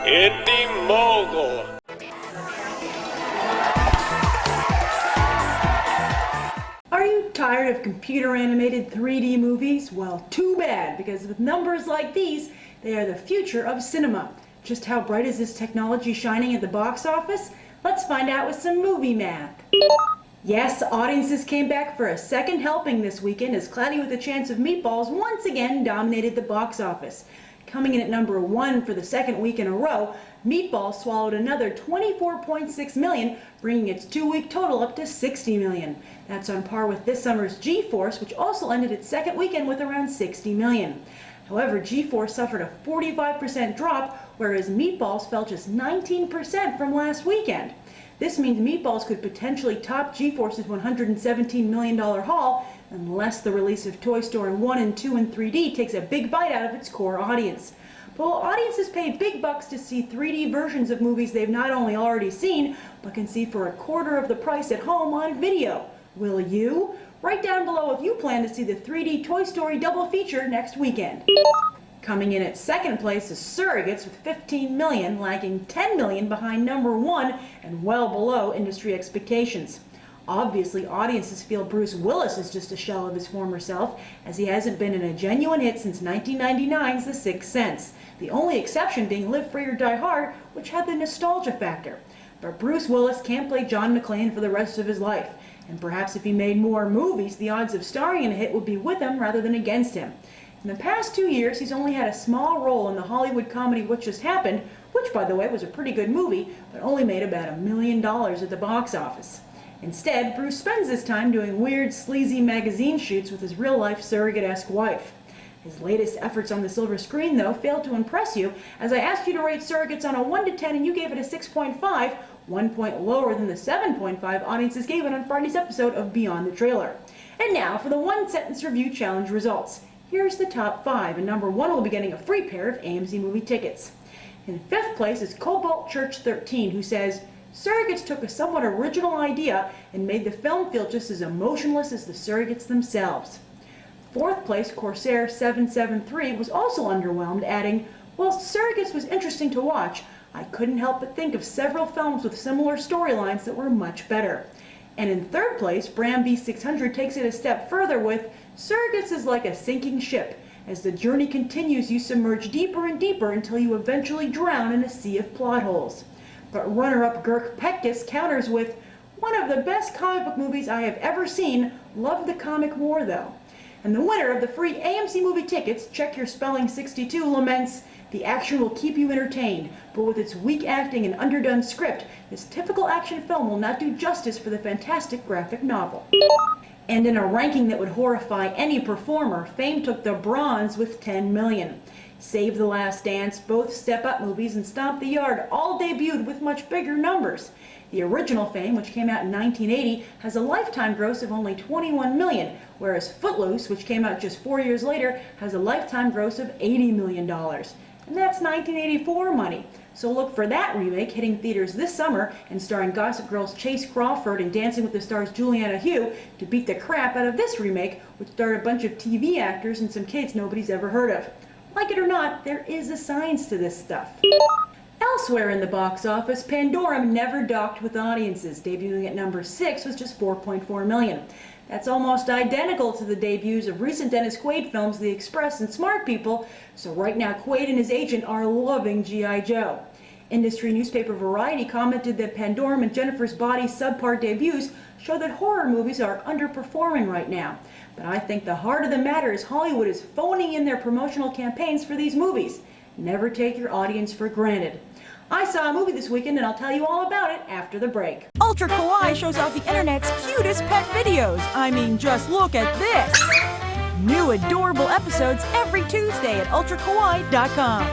Indie Mogul. Are you tired of computer-animated 3D movies? Well, too bad, because with numbers like these, they are the future of cinema. Just how bright is this technology shining at the box office? Let's find out with some movie math. Yes, audiences came back for a second helping this weekend as Cloudy with a Chance of Meatballs once again dominated the box office. Coming in at number 1 for the second week in a row, Meatballs swallowed another $24.6 million, bringing its 2-week total up to $60 million. That's on par with this summer's G-Force, which also ended its second weekend with around $60 million. However, G-Force suffered a 45% drop, whereas Meatballs fell just 19% from last weekend. This means Meatballs could potentially top G-Force's $117 million haul unless the release of Toy Story 1 and 2 in 3D takes a big bite out of its core audience. But will audiences pay big bucks to see 3D versions of movies they've not only already seen, but can see for a quarter of the price at home on video? Will you? Write down below if you plan to see the 3D Toy Story double feature next weekend. Coming in at second place is Surrogates with $15 million, lagging $10 million behind number 1 and well below industry expectations. Obviously, audiences feel Bruce Willis is just a shell of his former self, as he hasn't been in a genuine hit since 1999's The Sixth Sense, the only exception being Live Free or Die Hard, which had the nostalgia factor. But Bruce Willis can't play John McClane for the rest of his life, and perhaps if he made more movies, the odds of starring in a hit would be with him rather than against him. In the past 2 years, he's only had a small role in the Hollywood comedy What Just Happened, which, by the way, was a pretty good movie, but only made about $1 million at the box office. Instead, Bruce spends his time doing weird, sleazy magazine shoots with his real-life surrogate-esque wife. His latest efforts on the silver screen, though, failed to impress you, as I asked you to rate Surrogates on a 1 to 10 and you gave it a 6.5, 1 point lower than the 7.5 audiences gave it on Friday's episode of Beyond the Trailer. And now for the one-sentence review challenge results. Here's the top 5, and number 1 will be getting a free pair of AMC movie tickets. In 5th place is Cobalt Church 13, who says, Surrogates took a somewhat original idea and made the film feel just as emotionless as the surrogates themselves. 4th place, Corsair 773, was also underwhelmed, adding, while Surrogates was interesting to watch, I couldn't help but think of several films with similar storylines that were much better. And in 3rd place, Bram V600 takes it a step further with, Surrogates is like a sinking ship. As the journey continues, you submerge deeper and deeper until you eventually drown in a sea of plot holes. But runner-up Girk Petkus counters with, one of the best comic book movies I have ever seen, love the comic more though. And the winner of the free AMC movie tickets, check your spelling 62, laments, the action will keep you entertained, but with its weak acting and underdone script, this typical action film will not do justice for the fantastic graphic novel. And in a ranking that would horrify any performer, Fame took the bronze with $10 million. Save the Last Dance, both Step Up movies, and Stomp the Yard all debuted with much bigger numbers. The original Fame, which came out in 1980, has a lifetime gross of only $21 million, whereas Footloose, which came out just 4 years later, has a lifetime gross of $80 million. And that's 1984 money. So look for that remake hitting theaters this summer and starring Gossip Girl's Chase Crawford and Dancing with the Stars' Juliana Hugh to beat the crap out of this remake, which starred a bunch of TV actors and some kids nobody's ever heard of. Like it or not, there is a science to this stuff. Elsewhere in the box office, Pandorum never docked with audiences, debuting at number 6 with just $4.4 million. That's almost identical to the debuts of recent Dennis Quaid films The Express and Smart People, so right now Quaid and his agent are loving G.I. Joe. Industry newspaper Variety commented that Pandorum and Jennifer's Body's subpar debuts show that horror movies are underperforming right now. But I think the heart of the matter is Hollywood is phoning in their promotional campaigns for these movies. Never take your audience for granted. I saw a movie this weekend and I'll tell you all about it after the break. Ultra Kawaii shows off the internet's cutest pet videos. I mean, just look at this! New adorable episodes every Tuesday at ultrakawaii.com.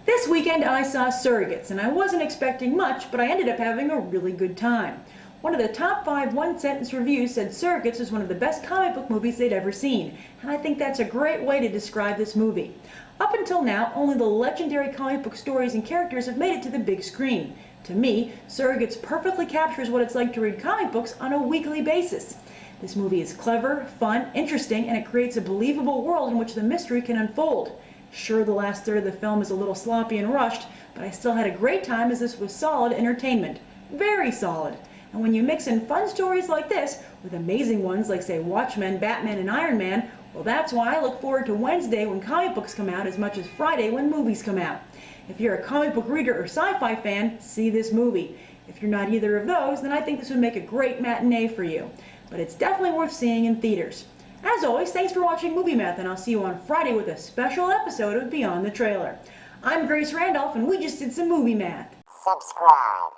This weekend I saw Surrogates, and I wasn't expecting much, but I ended up having a really good time. One of the top 5 one-sentence reviews said Surrogates is one of the best comic book movies they'd ever seen, and I think that's a great way to describe this movie. Up until now, only the legendary comic book stories and characters have made it to the big screen. To me, Surrogates perfectly captures what it's like to read comic books on a weekly basis. This movie is clever, fun, interesting, and it creates a believable world in which the mystery can unfold. Sure, the last third of the film is a little sloppy and rushed, but I still had a great time as this was solid entertainment. Very solid. And when you mix in fun stories like this with amazing ones like, say, Watchmen, Batman, and Iron Man, well, that's why I look forward to Wednesday when comic books come out as much as Friday when movies come out. If you're a comic book reader or sci-fi fan, see this movie. If you're not either of those, then I think this would make a great matinee for you. But it's definitely worth seeing in theaters. As always, thanks for watching Movie Math, and I'll see you on Friday with a special episode of Beyond the Trailer. I'm Grace Randolph, and we just did some movie math. Subscribe,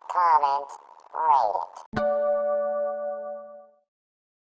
comment, rate it.